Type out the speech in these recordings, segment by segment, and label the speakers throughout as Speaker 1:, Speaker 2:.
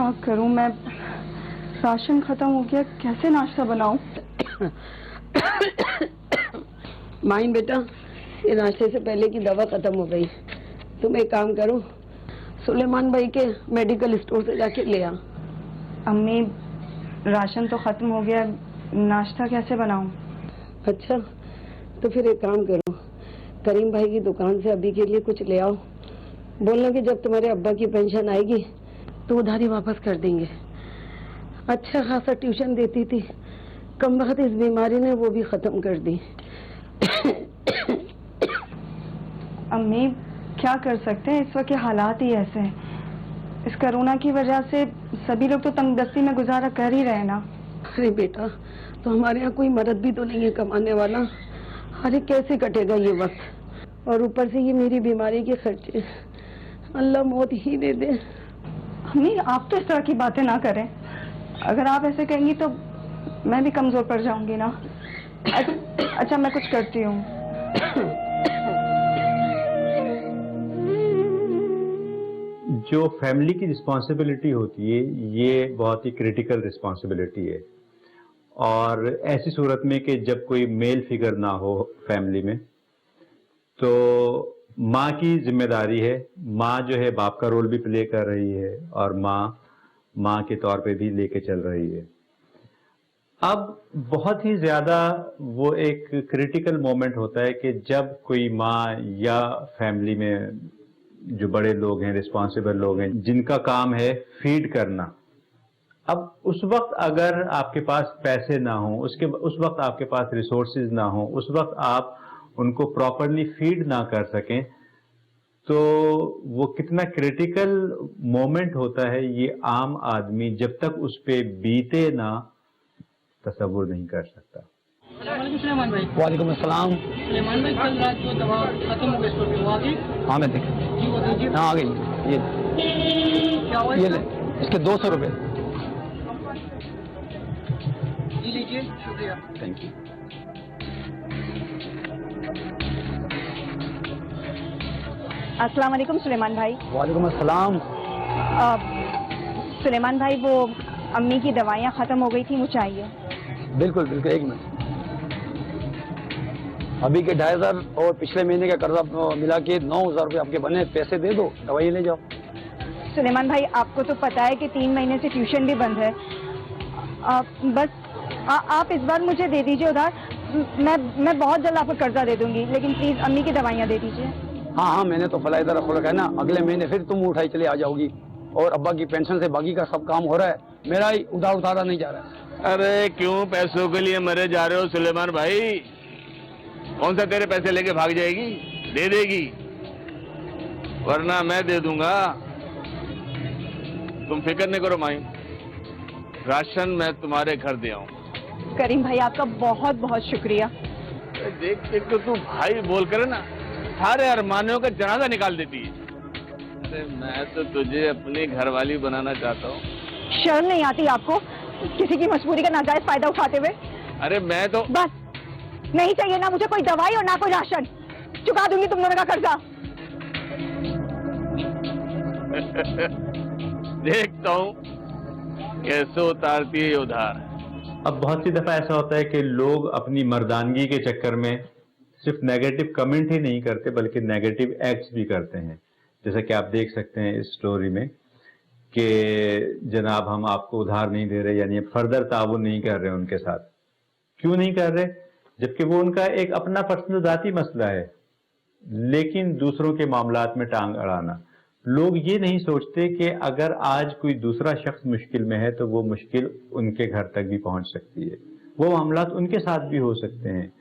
Speaker 1: क्या करूं मैं, राशन खत्म हो गया, कैसे नाश्ता बनाऊं?
Speaker 2: माइन बेटा, ये नाश्ते से पहले की दवा खत्म हो गई। तुम एक काम करो, सुलेमान भाई के मेडिकल स्टोर से जाके ले आ।
Speaker 1: अम्मी, राशन तो खत्म हो गया, नाश्ता कैसे बनाऊं?
Speaker 2: अच्छा, तो फिर एक काम करो, करीम भाई की दुकान से अभी के लिए कुछ ले आओ। बोलना कि जब तुम्हारे अब्बा की पेंशन आएगी तो उधारी वापस कर देंगे। अच्छा खासा ट्यूशन देती थी, कम वक्त इस बीमारी ने वो भी खत्म कर दी।
Speaker 1: अम्मी, क्या कर सकते हैं, इस वक्त के हालात ही ऐसे हैं। इस कोरोना की वजह से सभी लोग तो तंगदस्ती में गुजारा कर ही रहे ना।
Speaker 2: अरे बेटा, तो हमारे यहाँ कोई मर्द भी तो नहीं है कमाने वाला। अरे कैसे कटेगा ये वक्त, और ऊपर से ये मेरी बीमारी के खर्चे। अल्लाह मौत ही दे दे।
Speaker 1: अम्मी, आप तो इस तरह की बातें ना करें। अगर आप ऐसे कहेंगी तो मैं भी कमजोर पड़ जाऊंगी ना। अच्छा, मैं कुछ करती हूँ।
Speaker 3: जो फैमिली की रिस्पॉन्सिबिलिटी होती है ये बहुत ही क्रिटिकल रिस्पॉन्सिबिलिटी है, और ऐसी सूरत में कि जब कोई मेल फिगर ना हो फैमिली में तो माँ की जिम्मेदारी है। माँ जो है बाप का रोल भी प्ले कर रही है और माँ के तौर पे भी लेके चल रही है। अब बहुत ही ज्यादा वो एक क्रिटिकल मोमेंट होता है कि जब कोई माँ या फैमिली में जो बड़े लोग हैं, रिस्पॉन्सिबल लोग हैं, जिनका काम है फीड करना, अब उस वक्त अगर आपके पास पैसे ना हो, उस वक्त आपके पास रिसोर्सेज ना हो, उस वक्त आप उनको प्रॉपरली फीड ना कर सकें, तो वो कितना क्रिटिकल मोमेंट होता है ये आम आदमी जब तक उस पे बीते ना तसव्वुर नहीं कर सकता।
Speaker 4: वालेकुम अस्सलाम।
Speaker 5: सुलेमान भाई, कल रात जो दवा खत्म हो गई स्टोर में, वो आ गई?
Speaker 4: हाँ मैं देख,
Speaker 5: जी वो दीजिए।
Speaker 4: हाँ आ गई। ये
Speaker 5: क्या हुआ
Speaker 4: ये
Speaker 5: इसका?
Speaker 4: ले, इसके 200 रुपये।
Speaker 5: जी लीजिए, शुक्रिया।
Speaker 4: Thank you.
Speaker 1: अस्सलाम वालेकुम सुलेमान भाई।
Speaker 4: वालेकुम अस्सलाम।
Speaker 1: सुलेमान भाई, वो अम्मी की दवाइयाँ ख़त्म हो गई थी, मुझे चाहिए।
Speaker 4: बिल्कुल बिल्कुल, एक मिनट। अभी के 2500 और पिछले महीने का कर्जा मिला के 9000 रुपये आपके बने, पैसे दे दो, दवाई ले जाओ।
Speaker 1: सुलेमान भाई, आपको तो पता है कि 3 महीने से ट्यूशन भी बंद है। आप इस बार मुझे दे दीजिए उधार। मैं बहुत जल्द आपको कर्जा दे दूंगी, लेकिन प्लीज अम्मी की दवाइयाँ दे दीजिए।
Speaker 4: हाँ, मैंने तो फलाई तरह खोल रखा है ना, अगले महीने फिर तुम उठाई चले आ जाओगी, और अब्बा की पेंशन से बाकी का सब काम हो रहा है, मेरा ही उधार उतारा नहीं जा रहा है।
Speaker 6: अरे क्यों पैसों के लिए मरे जा रहे हो सुलेमान भाई? कौन सा तेरे पैसे लेके भाग जाएगी? दे देगी, वरना मैं दे दूंगा। तुम फिक्र नहीं करो माई, राशन मैं तुम्हारे घर दे आऊं।
Speaker 1: करीम भाई, आपका बहुत बहुत शुक्रिया।
Speaker 6: देख देख तो तू भाई बोल कर ना सारे अरमानों का जनाजा निकाल देती है। अरे मैं तो तुझे अपनी घरवाली बनाना चाहता हूँ।
Speaker 1: शर्म नहीं आती आपको, किसी की मजबूरी का नाजायज फायदा उठाते हुए?
Speaker 6: अरे मैं तो
Speaker 1: बस, नहीं चाहिए ना मुझे कोई दवाई और ना कोई राशन। चुका दूंगी तुम दोनों का कर्जा।
Speaker 6: देखता हूँ कैसे उतारती है उधार।
Speaker 3: अब बहुत सी दफा ऐसा होता है कि लोग अपनी मर्दानगी के चक्कर में सिर्फ नेगेटिव कमेंट ही नहीं करते बल्कि नेगेटिव एक्ट्स भी करते हैं। जैसा कि आप देख सकते हैं इस स्टोरी में कि जनाब हम आपको उधार नहीं दे रहे, यानी फर्दर ताउन नहीं कर रहे उनके साथ। क्यों नहीं कर रहे? जबकि वो उनका एक अपना पर्सनल जाती मसला है, लेकिन दूसरों के मामलात में टांग अड़ाना। लोग ये नहीं सोचते कि अगर आज कोई दूसरा शख्स मुश्किल में है तो वो मुश्किल उनके घर तक भी पहुंच सकती है, वो मामलात उनके साथ भी हो सकते हैं।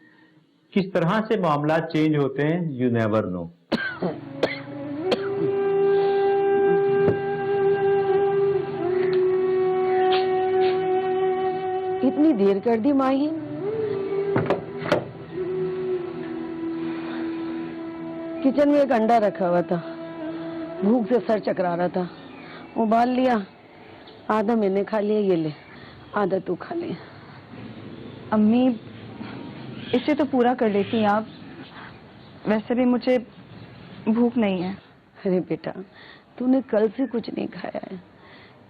Speaker 3: किस तरह से मामलात चेंज होते हैं यू नेवर नो।
Speaker 2: इतनी देर कर दी माही। किचन में एक अंडा रखा हुआ था, भूख से सर चकरा रहा था, उबाल लिया, आधा मैंने खा लिया, ये ले आधा तू खा ले।
Speaker 1: अम्मी, इसे तो पूरा कर लेती आप, वैसे भी मुझे भूख नहीं है।
Speaker 2: अरे बेटा, तूने कल से कुछ नहीं खाया है,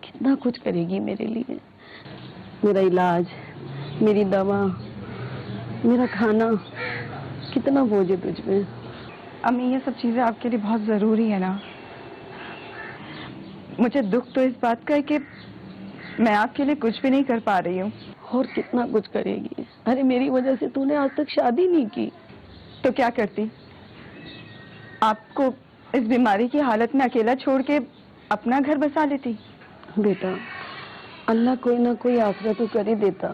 Speaker 2: कितना कुछ करेगी मेरे लिए, मेरा इलाज, मेरी दवा, मेरा खाना, कितना बोझ है तुझ पे।
Speaker 1: अम्मी, ये सब चीजें आपके लिए बहुत जरूरी है ना। मुझे दुख तो इस बात का है कि मैं आपके लिए कुछ भी नहीं कर पा रही हूँ।
Speaker 2: और कितना कुछ करेगी। अरे मेरी वजह से तूने आज तक शादी नहीं की।
Speaker 1: तो क्या करती? आपको इस बीमारी की हालत में अकेला छोड़ के अपना घर बसा लेती।
Speaker 2: बेटा, अल्लाह कोई ना कोई आसरा तो कर ही देता।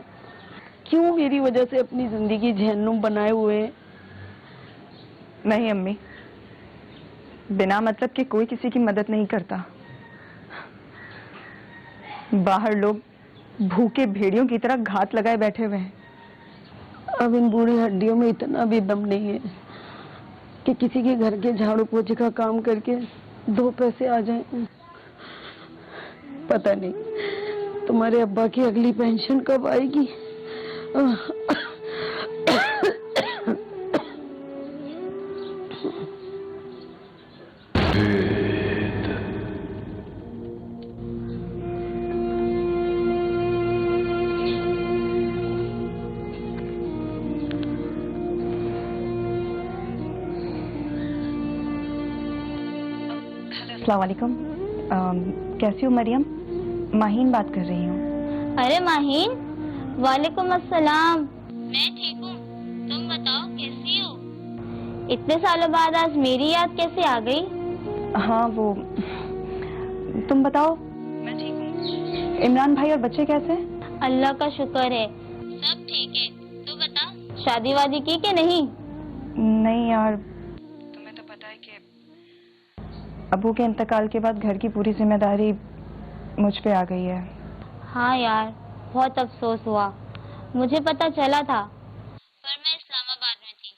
Speaker 2: क्यों मेरी वजह से अपनी जिंदगी जहन्नुम बनाए हुए है?
Speaker 1: नहीं अम्मी, बिना मतलब के कोई किसी की मदद नहीं करता। बाहर लोग भूखे भेड़ियों की तरह घात लगाए बैठे हुए हैं।
Speaker 2: अब इन बूढ़ी हड्डियों में इतना भी दम नहीं है कि किसी के घर के झाड़ू पोछे का काम करके 2 पैसे आ जाएं। पता नहीं तुम्हारे अब्बा की अगली पेंशन कब आएगी।
Speaker 1: अस्सलाम वालेकुम। कैसी हो मरियम? माहीन बात कर रही हूँ।
Speaker 7: अरे माहीन, वालेकुम अस्सलाम। मैं ठीक हूँ, तुम बताओ कैसी हो? इतने सालों बाद आज मेरी याद कैसे आ गई?
Speaker 1: हाँ वो, तुम बताओ। मैं ठीक हूँ। इमरान भाई और बच्चे कैसे?
Speaker 7: अल्लाह का शुक्र है, सब ठीक है। तू बता, शादी वादी की कि नहीं?
Speaker 1: नहीं यार, तुम्हें तो पता है कि अबू के इंतकाल के बाद घर की पूरी जिम्मेदारी मुझ पे आ गई है।
Speaker 7: हाँ यार, बहुत अफसोस हुआ। मुझे पता चला था, पर मैं इस्लामाबाद में थी।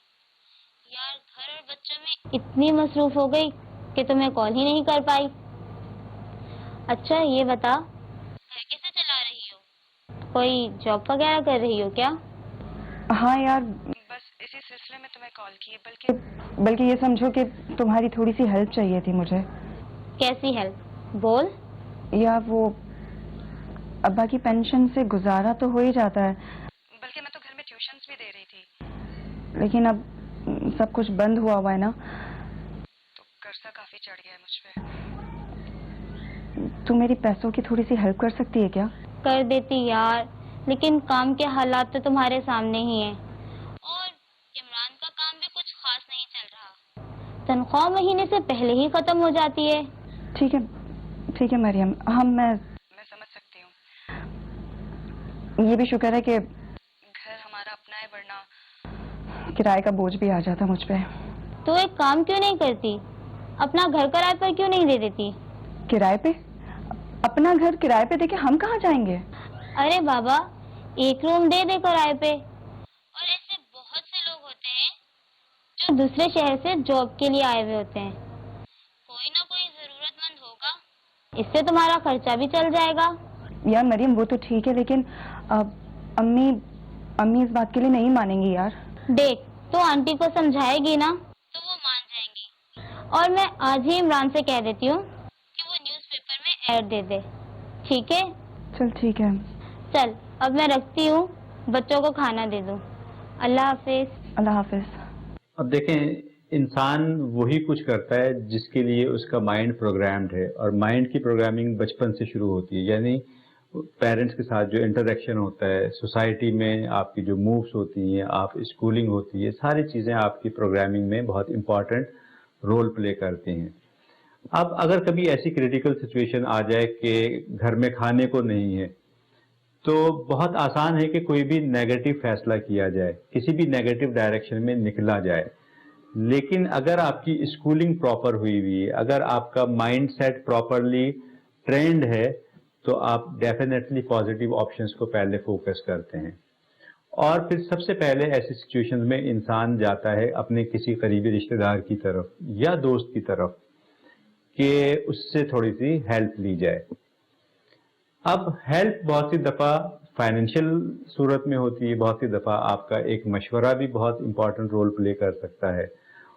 Speaker 7: यार, घर और बच्चों में इतनी मसरूफ हो गई कि तुम्हें कॉल ही नहीं कर पाई। अच्छा ये बता, घर कैसे चला रही हो? कोई जॉब वगैरह कर रही हो क्या?
Speaker 1: हाँ यार, बस इसी सिलसिले में तुम्हें कॉल की है। बल्कि ये समझो कि तुम्हारी थोड़ी सी हेल्प चाहिए थी मुझे।
Speaker 7: कैसी हेल्प? बोल।
Speaker 1: या वो अब्बा की पेंशन से गुजारा तो हो ही जाता है, बल्कि मैं तो घर में ट्यूशन्स भी दे रही थी, लेकिन अब सब कुछ बंद हुआ है ना, तो कर्जा काफी चढ़ गया है मुझ पे। तू मेरी पैसों की थोड़ी सी हेल्प कर सकती है क्या?
Speaker 7: कर देती यार, लेकिन काम के हालात तो तुम्हारे सामने ही हैं। और इमरान का काम भी कुछ खास नहीं चल रहा। तनख्वाह महीने से पहले ही खत्म हो जाती है।
Speaker 1: ठीक है मरियम, मैं समझ सकती हूँ। ये भी शुक्र है कि घर हमारा अपना है, वरना किराए का बोझ भी आ जाता मुझ पे।
Speaker 7: तो एक काम क्यों नहीं करती, अपना घर किराए पर क्यों नहीं दे देती?
Speaker 1: किराए पे? अपना घर किराए पे देके हम कहाँ जाएंगे?
Speaker 7: अरे बाबा, एक रूम दे दे किराए पे। और ऐसे बहुत से लोग होते हैं जो दूसरे शहर से जॉब के लिए आए हुए होते हैं। कोई ना कोई जरूरतमंद होगा, इससे तुम्हारा खर्चा भी चल जाएगा।
Speaker 1: यार मरियम, वो तो ठीक है, लेकिन अम्मी इस बात के लिए नहीं मानेंगी यार।
Speaker 7: देख, तो आंटी को समझाएगी ना तो वो मान जाएंगी। और मैं आज ही इमरान से कह देती हूँ कि वो न्यूज़पेपर में ऐड दे दे। ठीक है?
Speaker 1: चल ठीक है।
Speaker 7: चल, अब मैं रखती हूँ, बच्चों को खाना दे दूँ। अल्लाह हाफिज।
Speaker 1: अल्लाह हाफिज।
Speaker 3: अब देखें, इंसान वही कुछ करता है जिसके लिए उसका माइंड प्रोग्राम्ड है, और माइंड की प्रोग्रामिंग बचपन से शुरू होती है। यानी पेरेंट्स के साथ जो इंटरेक्शन होता है, सोसाइटी में आपकी जो मूव्स होती हैं, आप स्कूलिंग होती है, सारी चीज़ें आपकी प्रोग्रामिंग में बहुत इम्पॉर्टेंट रोल प्ले करती हैं। अब अगर कभी ऐसी क्रिटिकल सिचुएशन आ जाए कि घर में खाने को नहीं है, तो बहुत आसान है कि कोई भी नेगेटिव फैसला किया जाए, किसी भी नेगेटिव डायरेक्शन में निकला जाए। लेकिन अगर आपकी स्कूलिंग प्रॉपर हुई हुई है, अगर आपका माइंड सेट प्रॉपरली ट्रेंड है, तो आप डेफिनेटली पॉजिटिव ऑप्शंस को पहले फोकस करते हैं। और फिर सबसे पहले ऐसी सिचुएशंस में इंसान जाता है अपने किसी करीबी रिश्तेदार की तरफ या दोस्त की तरफ कि उससे थोड़ी सी हेल्प ली जाए। अब हेल्प बहुत सी दफ़ा फाइनेंशियल सूरत में होती है, बहुत सी दफ़ा आपका एक मशवरा भी बहुत इंपॉर्टेंट रोल प्ले कर सकता है।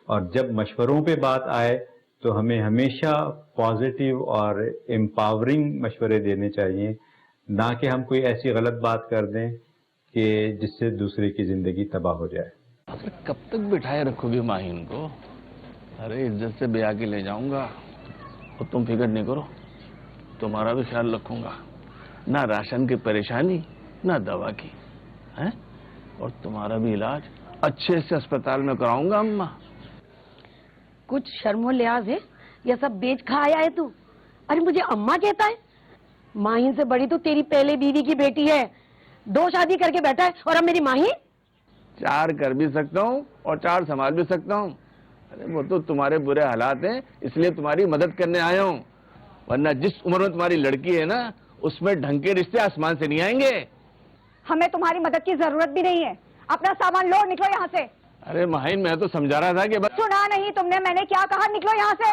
Speaker 3: और जब मशवरों पे बात आए تو ہمیں ہمیشہ پازیٹیو اور امپاورنگ مشورے دینے چاہیے، نہ کہ ہم کوئی ایسی غلط بات کر دیں کہ جس سے دوسرے کی زندگی تباہ ہو جائے۔
Speaker 6: کب تک بٹھائے رکھو گے ماہین کو؟ ارے عزت سے بیاہ کے لے جاؤں گا، اور تم فکر نہیں کرو، تمہارا بھی خیال رکھوں گا، نہ راشن کی پریشانی نہ دوا کی، اور تمہارا بھی علاج اچھے سے اسپتال میں کراؤں گا اماں۔
Speaker 2: کچھ شرم و لحاظ ہے؟ یہ سب بیچ کھا آیا ہے تو؟ ارے مجھے اماں کہتا ہے؟ ماہین سے بڑی تو تیری پہلے بیوی کی بیٹی ہے، 2 شادی کر کے بیٹھا ہے، اور اب میری ماہین؟
Speaker 6: 4 کر بھی سکتا ہوں اور 4 سنبھال بھی سکتا ہوں۔ ارے وہ تو تمہارے برے حالات ہیں، اس لیے تمہاری مدد کرنے آیا ہوں، ورنہ جس عمر میں تمہاری لڑکی ہے نا، اس میں ڈھنگ کے رشتے آسمان سے نہیں آئیں گے۔
Speaker 1: ہمیں تمہاری مدد کی ضرورت بھی نہیں ہے، اپنا سامان لو، نکلو یہاں سے۔
Speaker 6: ارے ماہین میں تو سمجھا رہا تھا کہ بس
Speaker 1: سنا نہیں تم نے میں نے کیا کہا؟ نکلو یہاں سے۔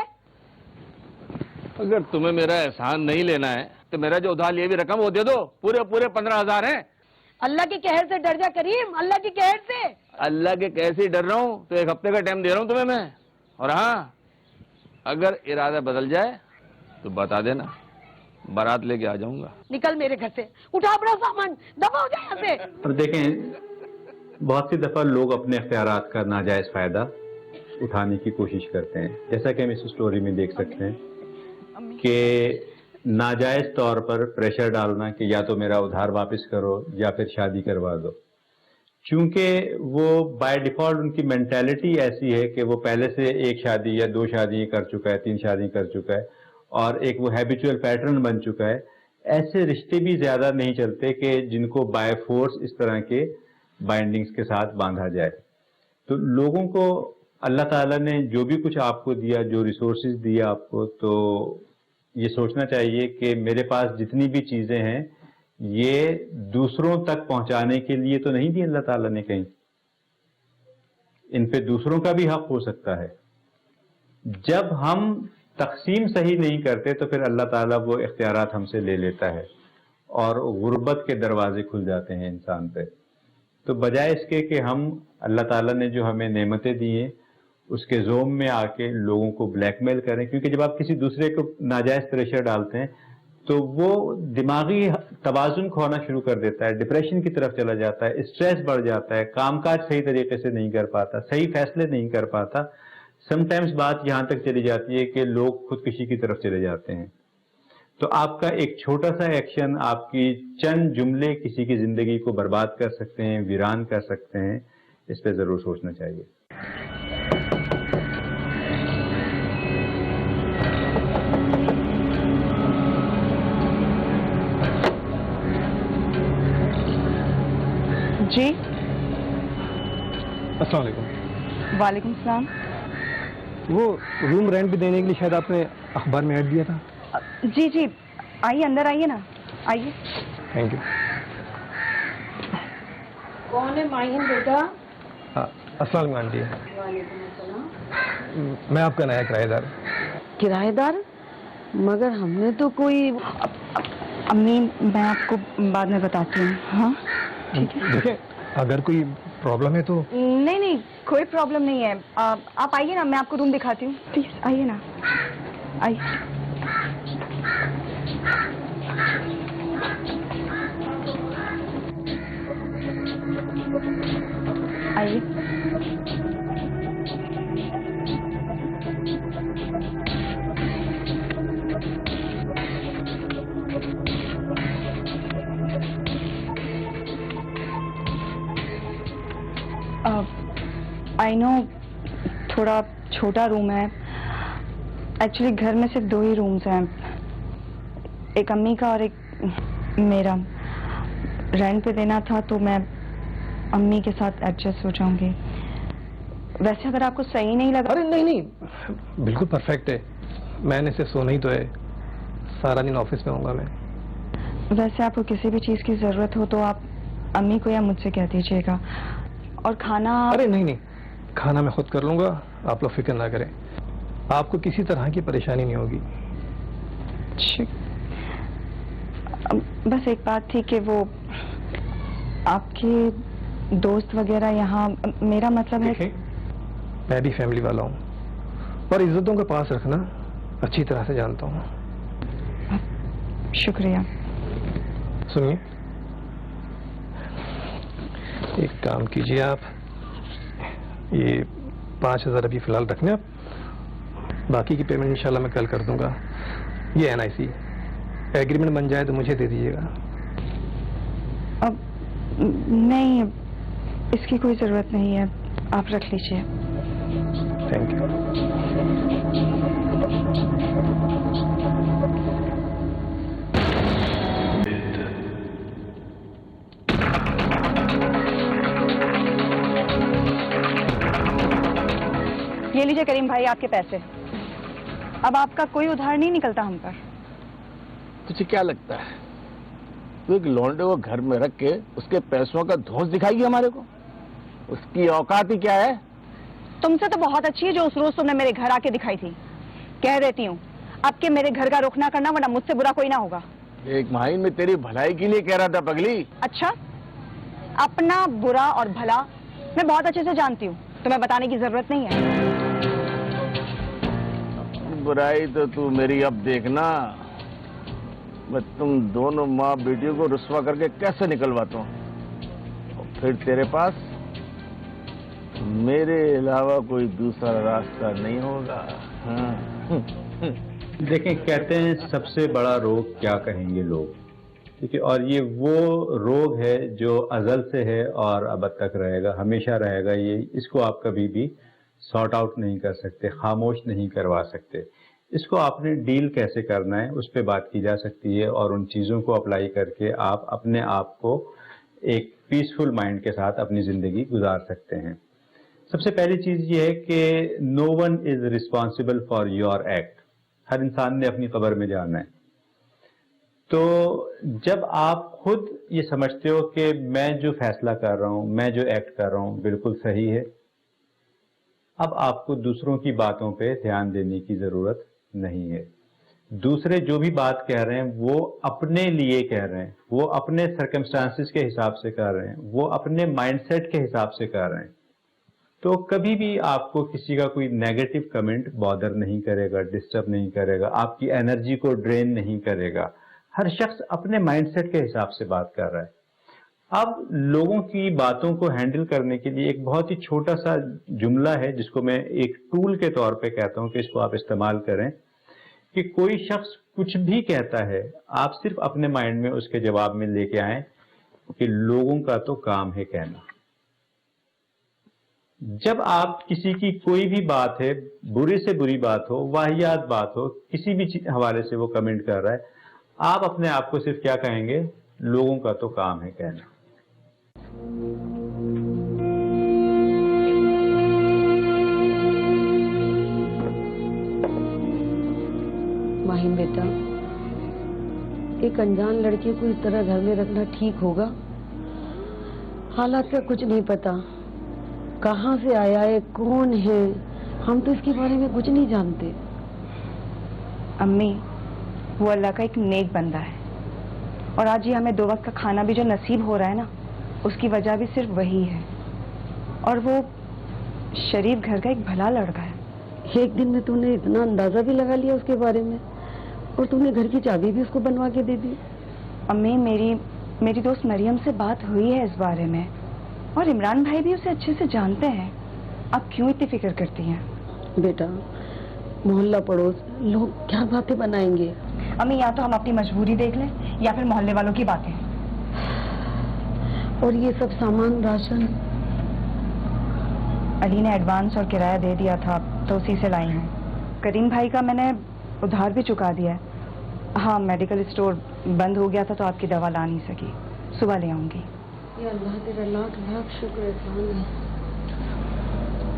Speaker 6: اگر تمہیں میرا احسان نہیں لینا ہے تو میرا جو ادھار لیے بھی رقم وہ دے دو، پورے 15,000 ہیں۔
Speaker 2: اللہ کے قہر سے ڈر جا کریم، اللہ کے قہر سے۔
Speaker 6: اللہ کے کیسے ڈر رہا ہوں، تو 1 ہفتے کا ٹائم دے رہا ہوں تمہیں میں، اور ہاں اگر ارادہ بدل جائے تو بتا دینا، بارات لے کے آ جاؤں گا۔
Speaker 2: نکل میرے گھر سے، اٹھا اپنا سامان، دفع ہو جائے یہاں سے۔
Speaker 3: اب دیکھیں، بہت سی دفعہ لوگ اپنے اختیارات کا ناجائز فائدہ اٹھانے کی کوشش کرتے ہیں، جیسا کہ ہم اس سٹوری میں دیکھ سکتے ہیں کہ ناجائز طور پر پریشر ڈالنا کہ یا تو میرا ادھار واپس کرو یا پھر شادی کروا دو، چونکہ وہ بائی ڈیفالٹ ان کی مینٹیلٹی ایسی ہے کہ وہ پہلے سے 1 شادی یا 2 شادی کر چکا ہے، 3 شادی کر چکا ہے، اور ایک وہ ہیبیچول پیٹرن بن چکا ہے۔ ایسے رشتے بھی زیادہ نہیں چلتے کہ جن کو بائی فورس اس طرح کے بائنڈنگز کے ساتھ باندھا جائے۔ تو لوگوں کو اللہ تعالیٰ نے جو بھی کچھ آپ کو دیا، جو ریسورسز دیا آپ کو، تو یہ سوچنا چاہیے کہ میرے پاس جتنی بھی چیزیں ہیں یہ دوسروں تک پہنچانے کے لیے تو نہیں دی اللہ تعالیٰ نے کہیں، ان پہ دوسروں کا بھی حق ہو سکتا ہے۔ جب ہم تقسیم صحیح نہیں کرتے تو پھر اللہ تعالیٰ وہ اختیارات ہم سے لے لیتا ہے اور غربت کے دروازے کھل جاتے ہیں انسان پہ۔ تو بجائے اس کے کہ ہم اللہ تعالیٰ نے جو ہمیں نعمتیں دی ہیں اس کے زوم میں آ کے لوگوں کو بلیک میل کریں، کیونکہ جب آپ کسی دوسرے کو ناجائز پریشر ڈالتے ہیں تو وہ دماغی توازن کھونا شروع کر دیتا ہے، ڈپریشن کی طرف چلا جاتا ہے، اسٹریس بڑھ جاتا ہے، کام کاج صحیح طریقے سے نہیں کر پاتا، صحیح فیصلے نہیں کر پاتا۔ سم ٹائمز بات یہاں تک چلی جاتی ہے کہ لوگ خودکشی کی طرف چلے جاتے ہیں۔ تو آپ کا ایک چھوٹا سا ایکشن، آپ کی چند جملے کسی کی زندگی کو برباد کر سکتے ہیں، ویران کر سکتے ہیں، اس پہ ضرور سوچنا چاہیے۔
Speaker 1: جی
Speaker 8: السلام علیکم۔
Speaker 1: وعلیکم السلام۔
Speaker 8: وہ روم رینٹ بھی دینے کے لیے شاید آپ نے اخبار میں ایڈ دیا تھا۔
Speaker 1: جی جی، آئیے اندر آئیے نا، آئیے۔
Speaker 8: Thank you.
Speaker 2: کون ہے ماہین بیٹا؟
Speaker 8: السلام علیکم آنٹی۔
Speaker 2: وعلیکم السلام۔
Speaker 8: میں آپ کا نیا کرایہ دار۔
Speaker 2: کرایہ دار؟ مگر ہم نے تو کوئی…
Speaker 1: امی میں آپ کو بعد میں بتاتی ہوں۔ ہاں
Speaker 8: دیکھیں، اگر کوئی پرابلم ہے تو…
Speaker 1: نہیں نہیں، کوئی پرابلم نہیں ہے، آپ آئیے نا، میں آپ کو روم دکھاتی ہوں، پلیز آئیے نا، آئیے۔ آئیے۔ آئی نو تھوڑا چھوٹا روم ہے، ایکچولی گھر میں صرف 2 ہی رومز ہیں، ایک امی کا اور ایک میرا۔ رینٹ پہ دینا تھا تو میں امی کے ساتھ ایڈجسٹ ہو جاؤں گی۔ ویسے اگر آپ کو صحیح نہیں لگا…
Speaker 8: ارے نہیں، بالکل پرفیکٹ ہے، میں نے سے سونا ہی تو ہے، سارا دن آفس میں ہوں گا میں۔
Speaker 1: ویسے آپ کو کسی بھی چیز کی ضرورت ہو تو آپ امی کو یا مجھ سے کہہ دیجیے گا، اور کھانا…
Speaker 8: ارے نہیں، کھانا میں خود کر لوں گا، آپ لوگ فکر نہ کریں، آپ کو کسی طرح کی پریشانی نہیں ہوگی۔
Speaker 1: بس ایک بات تھی کہ وہ آپ کے دوست وغیرہ یہاں… میرا مطلب ہے…
Speaker 8: میں بھی فیملی والا ہوں، पर इज्जतों का पास रखना अच्छी तरह से जानता हूँ।
Speaker 1: शुक्रिया।
Speaker 8: सुनिए, एक काम कीजिए आप, ये 5,000 अभी फिलहाल रखने आप, बाकी की पेमेंट इंशाल्लाह मैं कल कर दूंगा। ये NIC एग्रीमेंट बन जाए तो मुझे दे दीजिएगा।
Speaker 1: अब नहीं, इसकी कोई ज़रूरत नहीं है, आप रख लीजिए।
Speaker 8: Thank you.
Speaker 1: ये लीजिए करीम भाई आपके पैसे। अब आपका कोई उधार नहीं निकलता हम पर।
Speaker 6: तुझे क्या लगता है तू एक लौंडे को घर में रख के उसके पैसों का धौंस दिखाएगी हमारे को? उसकी औकात ही क्या है?
Speaker 1: तुमसे तो बहुत अच्छी है जो उस रोज तुमने मेरे घर आके दिखाई थी। कह देती हूँ अब के मेरे घर का रुख ना करना, वरना मुझसे बुरा कोई ना होगा।
Speaker 6: एक माहिन में तेरी भलाई के लिए कह रहा था पगली।
Speaker 1: अच्छा, अपना बुरा और भला मैं बहुत अच्छे से जानती हूँ, तुम्हें बताने की जरूरत नहीं है।
Speaker 6: बुराई तो तू मेरी अब देखना, मैं तुम दोनों माँ बेटियों को रुस्वा करके कैसे निकलवाता हूँ, और फिर तेरे पास मेरे अलावा कोई दूसरा रास्ता नहीं होगा। हाँ।
Speaker 3: देखें, कहते हैं सबसे बड़ा रोग क्या कहेंगे लोग, ठीक है, और ये वो रोग है जो अजल से है और अब तक रहेगा, हमेशा रहेगा। ये इसको आप कभी भी सॉर्ट आउट नहीं कर सकते, खामोश नहीं करवा सकते। इसको आपने डील कैसे करना है उस पर बात की जा सकती है, और उन चीज़ों को अप्लाई करके आप अपने आप को एक पीसफुल माइंड के साथ अपनी ज़िंदगी गुजार सकते हैं। सबसे पहली चीज़ ये है कि no one is responsible for your act. हर इंसान ने अपनी कब्र में जाना है। तो जब आप खुद ये समझते हो कि मैं जो फैसला कर रहा हूँ, मैं जो एक्ट कर रहा हूँ बिल्कुल सही है, अब आपको दूसरों की बातों पे ध्यान देने की ज़रूरत नहीं है। दूसरे जो भी बात कह रहे हैं वो अपने लिए कह रहे हैं, वो अपने सर्कमस्टांसिस के हिसाब से कर रहे हैं, वो अपने माइंडसेट के हिसाब से कर रहे हैं। तो कभी भी आपको किसी का कोई नेगेटिव कमेंट बॉदर नहीं करेगा, डिस्टर्ब नहीं करेगा, आपकी एनर्जी को ड्रेन नहीं करेगा। हर शख्स अपने माइंडसेट के हिसाब से बात कर रहा है। अब लोगों की बातों को हैंडल करने के लिए एक बहुत ही छोटा सा जुमला है जिसको मैं एक टूल के तौर पे कहता हूं कि इसको आप इस्तेमाल करें, कि कोई शख्स कुछ भी कहता है, आप सिर्फ अपने माइंड में उसके जवाब में लेके आएं कि लोगों का तो काम है कहना। जब आप किसी की कोई भी बात है, बुरी से बुरी बात हो, वाहियात बात हो, किसी भी हवाले से वो कमेंट कर रहा है, आप अपने आप को सिर्फ क्या कहेंगे, लोगों का तो काम है कहना।
Speaker 2: माहिन बेटा, एक अनजान लड़के को इस तरह घर में रखना ठीक होगा? हालात का कुछ नहीं पता, कहाँ से आया है, कौन है, हम तो इसके बारे में कुछ नहीं जानते।
Speaker 1: अम्मी, वो अल्लाह का एक नेक बंदा है, और आज ये हमें 2 वक्त का खाना भी जो नसीब हो रहा है ना, उसकी वजह भी सिर्फ वही है, और वो शरीफ घर का एक भला लड़का है।
Speaker 2: एक दिन में तूने इतना अंदाजा भी लगा लिया उसके बारे में, और तूने घर की चाबी भी उसको बनवा के दे दी।
Speaker 1: अम्मी, मेरी दोस्त मरियम से बात हुई है इस बारे में, और इमरान भाई भी उसे अच्छे से जानते हैं। आप क्यों इतनी फिक्र करती हैं?
Speaker 2: बेटा, मोहल्ला पड़ोस लोग क्या बातें बनाएंगे?
Speaker 1: अम्मी, या तो हम अपनी मजबूरी देख लें या फिर मोहल्ले वालों की बातें।
Speaker 2: और ये सब सामान, राशन?
Speaker 1: अली ने एडवांस और किराया दे दिया था, तो उसी से लाई हूँ। करीम भाई का मैंने उधार भी चुका दिया है। हाँ, मेडिकल स्टोर बंद हो गया था तो आपकी दवा ला नहीं सकी, सुबह ले आऊंगी।
Speaker 2: या अल्लाह तेरा लाख लाख शुक्र है।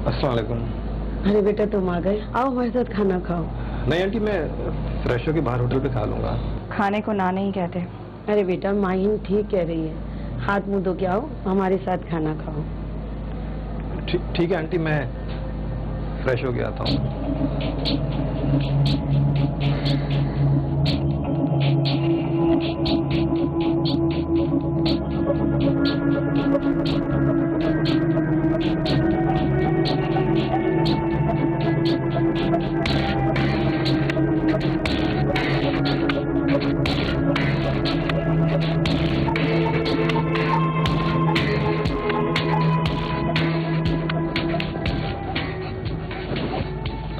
Speaker 8: अस्सलाम वालेकुम।
Speaker 2: अरे बेटा, तुम आ गए, आओ हमारे साथ खाना खाओ।
Speaker 8: नहीं आंटी, मैं फ्रेश होके बाहर होटल पे खा लूंगा।
Speaker 1: खाने को ना नहीं कहते।
Speaker 2: अरे बेटा, माहिन ठीक कह रही है, हाथ मुंह धो के आओ, हमारे साथ खाना खाओ।
Speaker 8: ठीक है आंटी, मैं फ्रेश होके आता हूँ।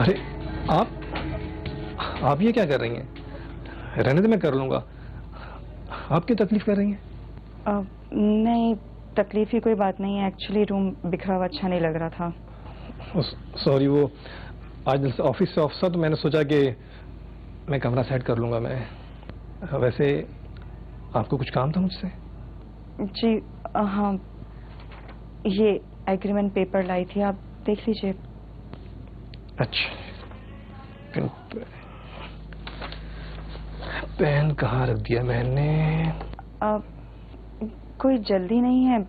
Speaker 8: अरे आप ये क्या कर रही हैं? रहने दे, मैं कर लूंगा। आप क्यों तकलीफ कर रही हैं?
Speaker 1: नहीं, तकलीफ की कोई बात नहीं है। एक्चुअली रूम बिखरा हुआ अच्छा नहीं लग रहा था।
Speaker 8: सॉरी, वो आज ऑफिस से ऑफ था तो मैंने सोचा कि मैं कमरा सेट कर लूंगा। मैं वैसे आपको कुछ काम था मुझसे?
Speaker 1: जी हाँ, ये एग्रीमेंट पेपर लाई थी, आप देख लीजिए।
Speaker 8: अच्छा, पेन कहाँ रख दिया मैंने?
Speaker 1: कोई जल्दी नहीं है,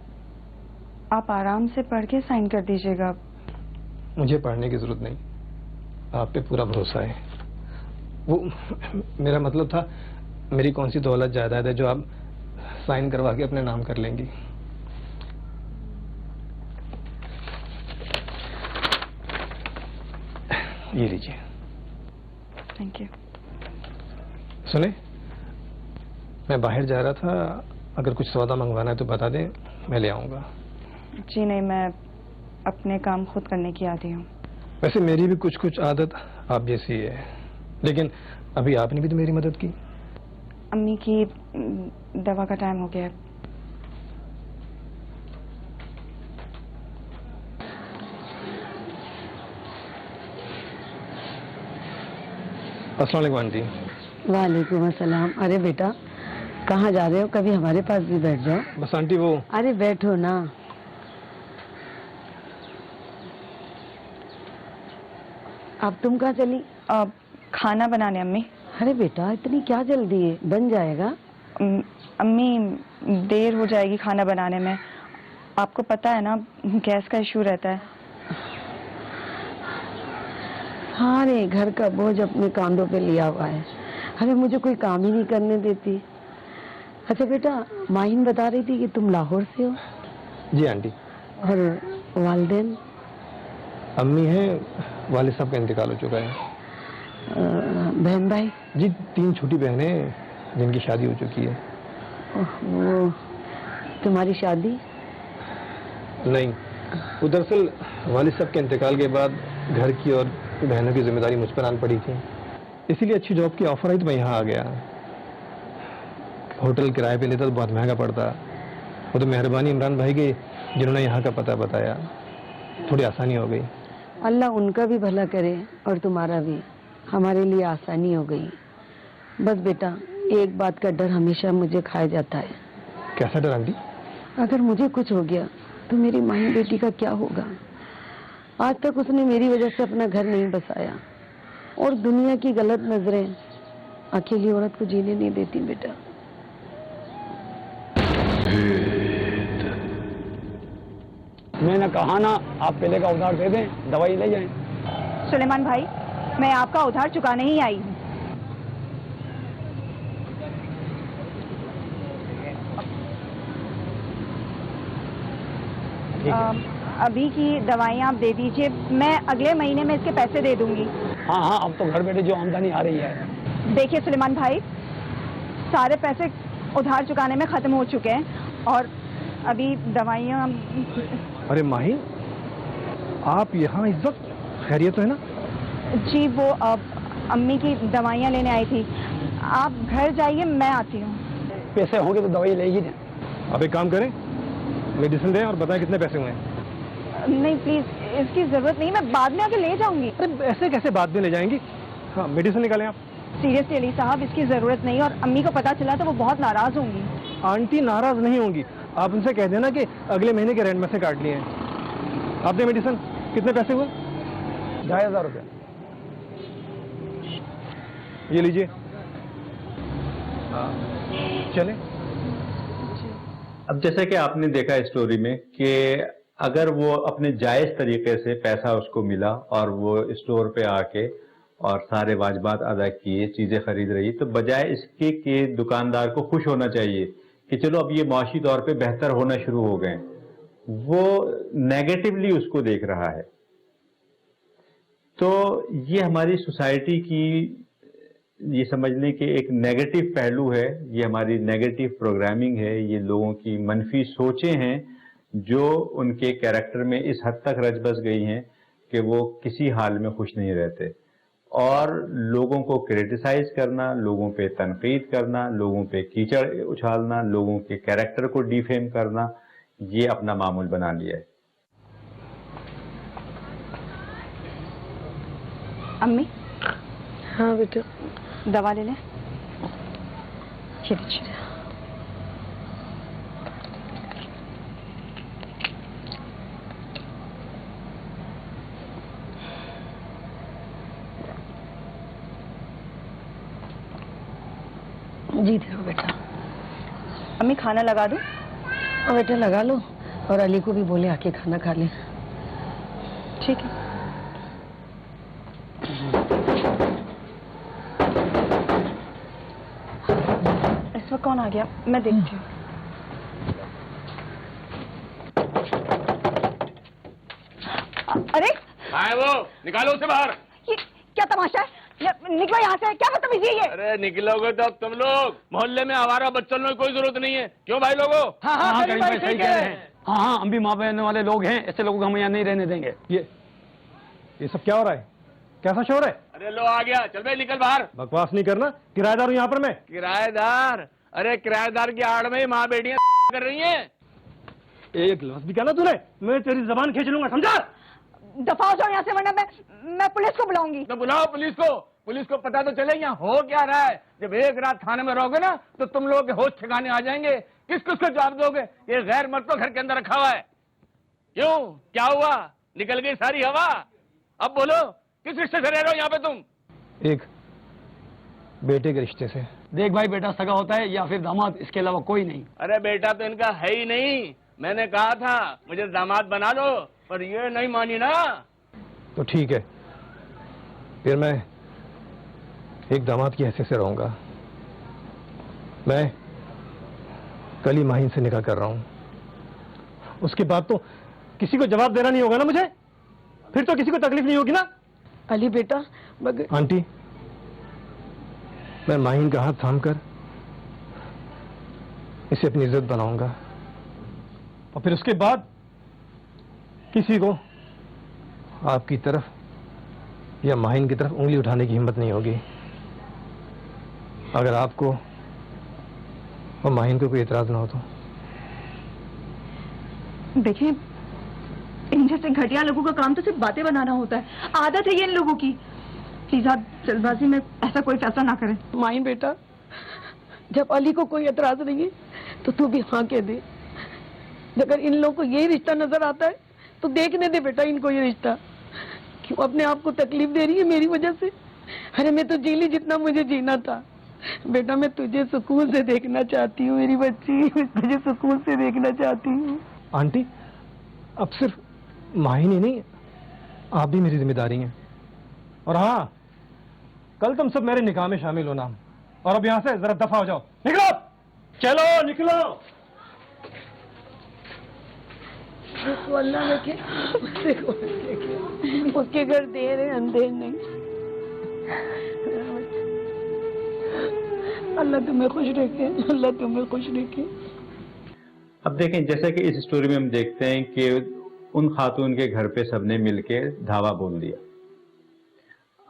Speaker 1: आप आराम से पढ़ के साइन कर दीजिएगा।
Speaker 8: मुझे पढ़ने की जरूरत नहीं, आप पे पूरा भरोसा है। वो मेरा मतलब था, मेरी कौन सी दौलत जायदाद है जो आप साइन करवा के अपने नाम कर लेंगी? ये लीजिए।
Speaker 1: Thank you.
Speaker 8: सुने, मैं बाहर जा रहा था, अगर कुछ सौदा मंगवाना है तो बता दें, मैं ले आऊंगा।
Speaker 1: जी नहीं, मैं अपने काम खुद करने की आदी हूँ।
Speaker 8: वैसे मेरी भी कुछ कुछ आदत आप जैसी है, लेकिन अभी आपने भी तो मेरी मदद की।
Speaker 1: अम्मी की दवा का टाइम हो गया है।
Speaker 8: अस्सलाम वालेकुम आंटी।
Speaker 2: वालेकुम अस्सलाम। अरे बेटा, कहाँ जा रहे हो? कभी हमारे पास भी बैठ जाओ।
Speaker 8: बस आंटी वो,
Speaker 2: अरे बैठो ना। अब तुम कहाँ चली?
Speaker 1: खाना बनाने अम्मी।
Speaker 2: अरे बेटा, इतनी क्या जल्दी है? बन जाएगा।
Speaker 1: अम्मी देर हो जाएगी खाना बनाने में, आपको पता है ना गैस का इशू रहता है।
Speaker 2: सारे घर का बोझ अपने कांधों पे लिया हुआ है। अरे मुझे कोई काम ही नहीं करने देती। अच्छा बेटा, माहिन बता रही थी कि तुम लाहौर से हो।
Speaker 8: जी आंटी।
Speaker 2: और वालिदैन?
Speaker 8: अम्मी हैं, वालिद साहब का इंतकाल हो चुका है।
Speaker 2: बहन भाई?
Speaker 8: जी 3 छोटी बहनें जिनकी शादी हो चुकी है।
Speaker 2: वो तुम्हारी शादी?
Speaker 8: नहीं, वो दरअसल वालिद साहब के इंतकाल के बाद घर की और बहनों की जिम्मेदारी मुझ पर आन पड़ी थी, इसीलिए अच्छी जॉब की ऑफर आई तो मैं यहाँ आ गया। होटल किराए पे लेता तो बहुत महंगा पड़ता। वो तो मेहरबानी इमरान भाई की, जिन्होंने यहाँ का पता बताया, थोड़ी आसानी हो गई।
Speaker 2: अल्लाह उनका भी भला करे और तुम्हारा भी। हमारे लिए आसानी हो गई। बस बेटा, एक बात का डर हमेशा मुझे खाया जाता है।
Speaker 8: कैसा डर आंटी?
Speaker 2: अगर मुझे कुछ हो गया तो मेरी माही बेटी का क्या होगा? आज तक उसने मेरी वजह से अपना घर नहीं बसाया, और दुनिया की गलत नजरें अकेली औरत को जीने नहीं देती बेटा।
Speaker 4: मैंने कहा ना, आप पहले का उधार दे दें, दवाई ले जाएं।
Speaker 1: सुलेमान भाई, मैं आपका उधार चुकाने ही आई हूँ। अभी की दवाइयाँ आप दे दीजिए, मैं अगले महीने में इसके पैसे दे दूंगी।
Speaker 4: हाँ हाँ, अब तो घर बैठे जो आमदनी आ रही है।
Speaker 1: देखिए सुलेमान भाई, सारे पैसे उधार चुकाने में खत्म हो चुके हैं और अभी दवाइयाँ।
Speaker 8: अरे माही, आप यहाँ इज्जत खैरियत है ना?
Speaker 1: जी वो अम्मी की दवाइयाँ लेने आई थी, आप घर जाइए, मैं आती हूँ।
Speaker 4: पैसे होंगे तो दवाई ले ही दें।
Speaker 8: आप एक काम करें, मेडिसिन दें और बताएं कितने पैसे हुए हैं।
Speaker 1: नहीं प्लीज, इसकी जरूरत नहीं, मैं बाद में आके ले जाऊंगी।
Speaker 8: अरे ऐसे कैसे बाद में ले जाएंगी? हाँ, मेडिसिन निकालें आप।
Speaker 1: सीरियसली अली साहब, इसकी जरूरत नहीं, और अम्मी को पता चला तो वो बहुत नाराज होंगी।
Speaker 8: आंटी नाराज नहीं होंगी, आप उनसे कह देना कि अगले महीने के रेंट में से काट लिए हैं। आपने मेडिसिन कितने पैसे हुए?
Speaker 4: 2,500 रुपये।
Speaker 8: ये लीजिए, चले।
Speaker 3: अब जैसा कि आपने देखा स्टोरी में कि अगर वो अपने जायज तरीके से पैसा उसको मिला और वो स्टोर पे आके और सारे वाजबात अदा किए, चीजें खरीद रही, तो बजाय इसके कि दुकानदार को खुश होना चाहिए कि चलो अब ये माशी तौर पे बेहतर होना शुरू हो गए, वो नेगेटिवली उसको देख रहा है। तो ये हमारी सोसाइटी की, ये समझने के एक नेगेटिव पहलू है, ये हमारी नेगेटिव प्रोग्रामिंग है, ये लोगों की मनफी सोचें हैं जो उनके कैरेक्टर में इस हद तक रच बस गई हैं کہ وہ کسی حال میں خوش نہیں رہتے، اور لوگوں کو کریٹیسائز کرنا، لوگوں پہ تنقید کرنا، لوگوں پہ کیچڑ اچھالنا، لوگوں کے کیریکٹر کو ڈیفیم کرنا، یہ اپنا معمول بنا لیا ہے۔
Speaker 1: امی
Speaker 2: हाँ बेटा,
Speaker 1: दवा ले लें। चलिए चलिए।
Speaker 2: जी देखो बेटा।
Speaker 1: अम्मी खाना लगा दूं?
Speaker 2: हाँ बेटा लगा लो, और अली को भी बोले आके खाना खा ले।
Speaker 1: ठीक है। इस वक्त कौन आ गया? मैं देखती हूँ। अरे
Speaker 6: है वो, निकालो उसे बाहर।
Speaker 1: ये क्या तमाशा है? निकलो यहाँ से, क्या बदतमीजी है ये?
Speaker 6: अरे निकलोगे तो अब तुम लोग, मोहल्ले में आवारा बच्चों में कोई जरूरत नहीं है, क्यों भाई लोगों?
Speaker 4: हाँ करीम भाई सही कह रहे हैं। हाँ हम भी माँ बहने वाले लोग हैं, ऐसे लोगों को हम यहाँ नहीं रहने देंगे।
Speaker 8: ये सब क्या हो रहा है? कैसा शोर है?
Speaker 6: अरे लो आ गया, चल भाई निकल बाहर।
Speaker 8: बकवास नहीं करना, किराएदार हूँ यहाँ पर मैं।
Speaker 6: किराएदार? अरे किराएदार की आड़ में माँ बेटियां कर रही हैं।
Speaker 8: एक लफ्ज भी कहना तूने, मैं तेरी जबान खींच लूंगा, समझा?
Speaker 1: दफा हो जाओ यहाँ से, वरना मैं पुलिस को बुलाऊंगी।
Speaker 6: तो बुलाओ पुलिस को, पुलिस को पता तो चले यहाँ हो क्या रहा है। जब एक रात थाने में रहोगे ना तो तुम लोगों के होश ठिकाने आ जाएंगे। किस किस को जवाब दोगे? ये गैर मर्द तो घर के अंदर रखा हुआ है। क्यों, क्या हुआ? निकल गई सारी हवा? अब बोलो, किस रिश्ते से रह रहे हो यहाँ पे तुम?
Speaker 8: एक बेटे के रिश्ते से।
Speaker 4: देख भाई बेटा सगा होता है या फिर दामाद, इसके अलावा कोई नहीं।
Speaker 6: अरे बेटा तो इनका है ही नहीं। मैंने कहा था मुझे दामाद बना लो, पर ये नहीं मानी ना।
Speaker 8: तो ठीक है, फिर मैं एक दामाद की हैसियत से रहूंगा। मैं कल ही माहिन से निकाह कर रहा हूं, उसके बाद तो किसी को जवाब देना नहीं होगा ना मुझे, फिर तो किसी को तकलीफ नहीं होगी ना।
Speaker 2: अली बेटा मगर
Speaker 8: आंटी, मैं माहिन का हाथ थाम कर इसे अपनी इज्जत बनाऊंगा, और फिर उसके बाद किसी को आपकी तरफ या माहिन की तरफ उंगली उठाने की हिम्मत नहीं होगी। अगर आपको और माहिन को कोई एतराज ना हो तो।
Speaker 1: देखिए, इन जैसे घटिया लोगों का काम तो सिर्फ बातें बनाना होता है, आदत है ये इन लोगों की। प्लीज आप जल्दबाजी में ऐसा कोई फैसला ना करें।
Speaker 2: माइन बेटा, जब अली को कोई एतराज नहीं है तो तू भी हाँ कह दे। अगर इन लोगों को यही रिश्ता नजर आता है तो देखने दे बेटा इनको ये रिश्ता। क्यों अपने आप को तकलीफ दे रही है मेरी वजह से? अरे मैं तो जी ली जितना मुझे जीना था। बेटा मैं तुझे सुकून से देखना चाहती हूँ मेरी बच्ची, मैं तुझे सुकून से देखना चाहती हूँ।
Speaker 8: आंटी, अब सिर्फ माहिन ही नहीं, आप भी मेरी जिम्मेदारी हैं। और हाँ, कल तुम सब मेरे निकाह में शामिल होना, और अब यहाँ से जरा दफा हो जाओ। निकलो, चलो निकलो।
Speaker 2: देखो अल्लाह ने के देखो उसके घर देर है अंधेर नहीं। अल्लाह तुम्हें खुश रखे, अल्लाह तुम्हें खुश रखे।
Speaker 3: अब देखें, जैसा कि इस स्टोरी में हम देखते हैं कि उन खातून के घर पे सबने मिलके धावा बोल दिया।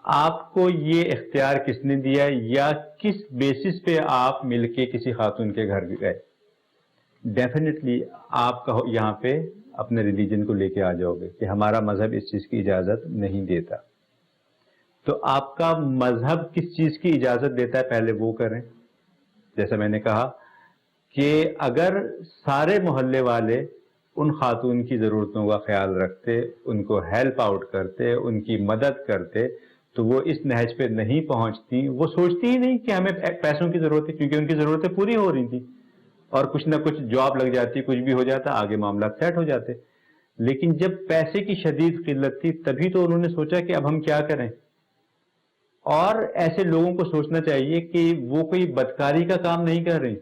Speaker 3: आपको ये इख्तियार किसने दिया, या किस बेसिस पे आप मिलके किसी खातून के घर गए? डेफिनेटली आप कहो यहाँ पे अपने रिलीजन को लेके आ जाओगे कि हमारा मजहब इस चीज की इजाजत नहीं देता। तो आपका मजहब किस चीज की इजाजत देता है, पहले वो करें। जैसा मैंने कहा कि अगर सारे मोहल्ले वाले उन खातून की ज़रूरतों का ख्याल रखते, उनको हेल्प आउट करते, उनकी मदद करते, तो वो इस नहज पे नहीं पहुंचती। वो सोचती ही नहीं कि हमें पैसों की ज़रूरत है, क्योंकि उनकी ज़रूरतें पूरी हो रही थी और कुछ ना कुछ जॉब लग जाती, कुछ भी हो जाता, आगे मामला सेट हो जाते। लेकिन जब पैसे की शदीद किल्लत थी, तभी तो उन्होंने सोचा कि अब हम क्या करें। और ऐसे लोगों को सोचना चाहिए कि वो कोई बदकारी का काम नहीं कर रही,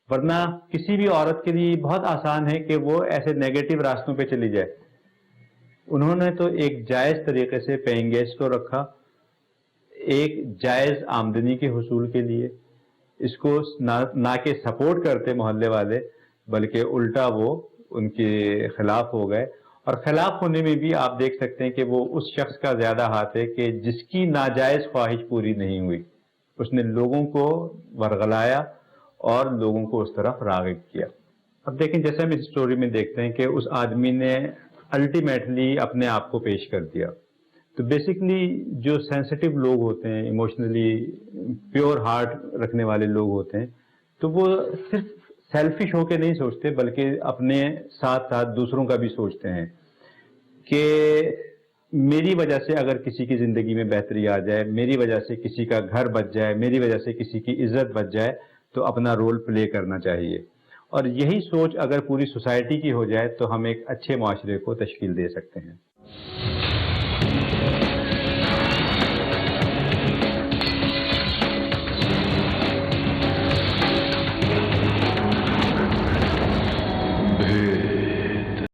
Speaker 3: वरना किसी भी औरत के लिए बहुत आसान है कि वो ऐसे नेगेटिव रास्तों पे चली जाए। उन्होंने तो एक जायज तरीके से पेइंग गेस्ट को रखा, एक जायज आमदनी के हुसूल के लिए। इसको ना के सपोर्ट करते मोहल्ले वाले, बल्कि उल्टा वो उनके खिलाफ हो गए اور خلاف ہونے میں بھی آپ دیکھ سکتے ہیں کہ وہ اس شخص کا زیادہ ہاتھ ہے کہ جس کی ناجائز خواہش پوری نہیں ہوئی، اس نے لوگوں کو ورغلایا اور لوگوں کو اس طرف راغب کیا۔ اب دیکھیں جیسے ہم اس سٹوری میں دیکھتے ہیں کہ اس آدمی نے الٹیمیٹلی اپنے آپ کو پیش کر دیا۔ تو بیسیکلی جو سینسٹیو لوگ ہوتے ہیں، ایموشنلی پیور ہارٹ رکھنے والے لوگ ہوتے ہیں، تو وہ صرف سیلفش ہو کے نہیں سوچتے بلکہ اپنے ساتھ ساتھ دوسروں کا بھی سوچتے ہیں کہ میری وجہ سے اگر کسی کی زندگی میں بہتری آ جائے، میری وجہ سے کسی کا گھر بچ جائے، میری وجہ سے کسی کی عزت بچ جائے تو اپنا رول پلے کرنا چاہیے۔ اور یہی سوچ اگر پوری سوسائٹی کی ہو جائے تو ہم ایک اچھے معاشرے کو تشکیل دے سکتے ہیں۔